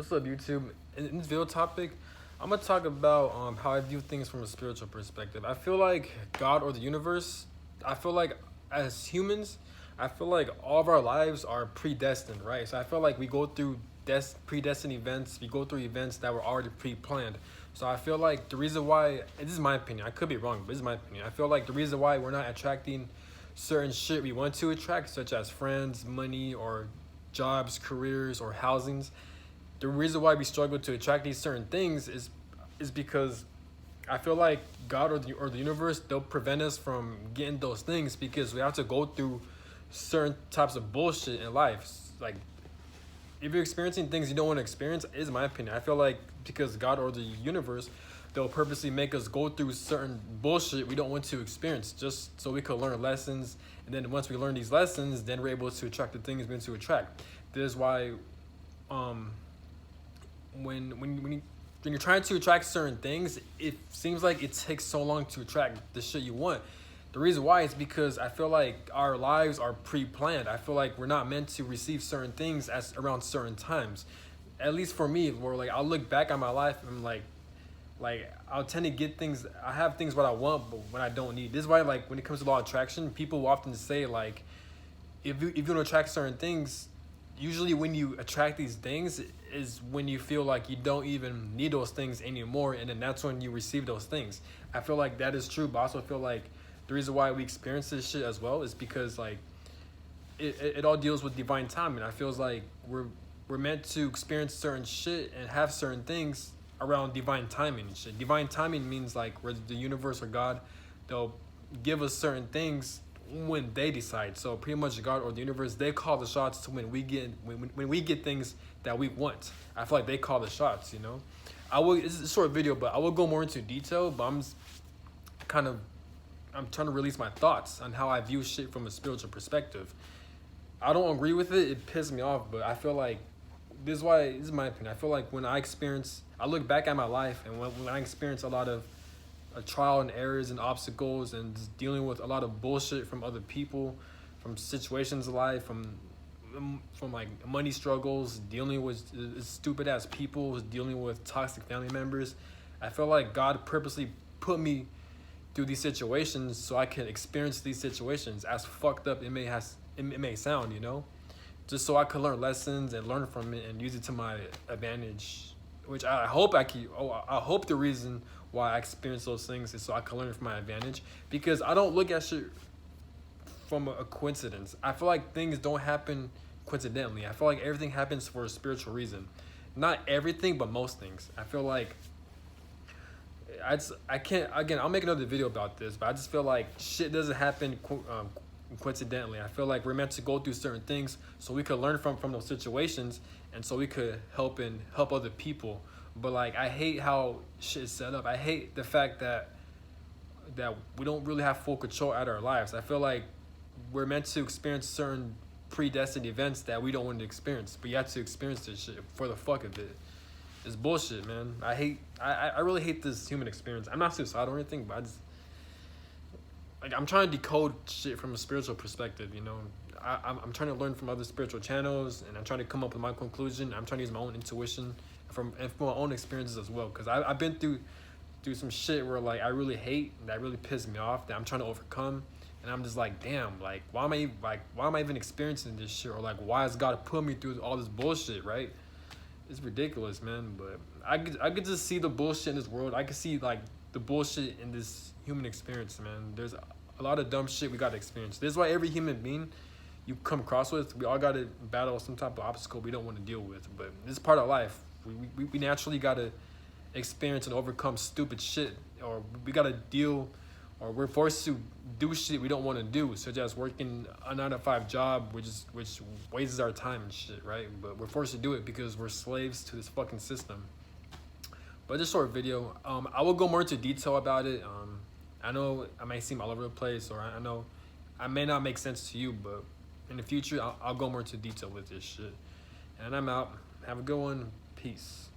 What's up, YouTube? In this video topic, I'm gonna talk about how I view things from a spiritual perspective. I feel like God or the universe. I feel like as humans, I feel like all of our lives are predestined, right? So I feel like we go through predestined events. We go through events that were already pre-planned. So I feel like the reason why, this is my opinion. I could be wrong, but this is my opinion. I feel like the reason why we're not attracting certain shit we want to attract, such as friends, money, or jobs, careers, or housings, the reason why we struggle to attract these certain things is because I feel like God or the universe, they'll prevent us from getting those things because we have to go through certain types of bullshit in life. Like if you're experiencing things you don't want to experience, is my opinion. I feel like because God or the universe, they'll purposely make us go through certain bullshit we don't want to experience just so we could learn lessons. And then once we learn these lessons, then we're able to attract the things we want to attract. This is why um when you're trying to attract certain things, it seems like it takes so long to attract the shit you want. The reason why is because I feel like our lives are pre-planned. I feel like we're not meant to receive certain things as around certain times. At least for me, where like I'll look back on my life and I'm like I'll tend to get things. I have things what I want, but when I don't need. This is why like when it comes to law of attraction, people will often say like if you want to attract certain things, usually when you attract these things is when you feel like you don't even need those things anymore, and then that's when you receive those things. I feel like that is true, but I also feel like the reason why we experience this shit as well is because like it all deals with divine timing. I feels like we're meant to experience certain shit and have certain things around divine timing and shit. Divine timing means like where the universe or God, they'll give us certain things when they decide. So pretty much God or the universe, they call the shots to when we get things that we want. I feel like they call the shots, you know. This is a short video, but I will go more into detail, but kind of I'm trying to release my thoughts on how I view shit from a spiritual perspective. I don't agree with it. It pisses me off, but I feel like this is my opinion. I feel like I look back at my life, and when I experience a lot of trial and errors and obstacles and just dealing with a lot of bullshit from other people, from situations of life, from like money struggles, dealing with stupid ass people, dealing with toxic family members. I feel like God purposely put me through these situations so I can experience these situations, as fucked up it may sound, you know, just so I could learn lessons and learn from it and use it to my advantage. Which I hope I keep. Oh, I hope the reason why I experience those things is so I can learn from my advantage. Because I don't look at shit from a coincidence. I feel like things don't happen coincidentally. I feel like everything happens for a spiritual reason. Not everything, but most things. I feel like I can't, again, I'll make another video about this, but I just feel like shit doesn't happen coincidentally. I feel like we're meant to go through certain things so we could learn from those situations, and so we could help other people. But like I hate how shit is set up. I hate the fact that we don't really have full control at our lives. I feel like we're meant to experience certain predestined events that we don't want to experience, but you have to experience this shit for the fuck of it. It's bullshit, man. I really hate this human experience. I'm not suicidal or anything, but I just like I'm trying to decode shit from a spiritual perspective, you know. I'm trying to learn from other spiritual channels, and I'm trying to come up with my conclusion. I'm trying to use my own intuition from my own experiences as well, because I've been through some shit where like I really hate, that really pissed me off, that I'm trying to overcome. And I'm just like, damn, like why am I even experiencing this shit, or like why has God put me through all this bullshit, right? It's ridiculous, man. But I could just see the bullshit in this world. I could see like the bullshit in this human experience, man. There's a lot of dumb shit we gotta experience. This is why every human being you come across with, we all gotta battle some type of obstacle we don't want to deal with. But this is part of life. We naturally gotta experience and overcome stupid shit, or we gotta deal, or we're forced to do shit we don't want to do, such as working a 9-to-5 job, which wastes our time and shit, right? But we're forced to do it because we're slaves to this fucking system. But this short video, I will go more into detail about it. I know I may seem all over the place, or I know I may not make sense to you, but in the future, I'll go more into detail with this shit. And I'm out. Have a good one. Peace.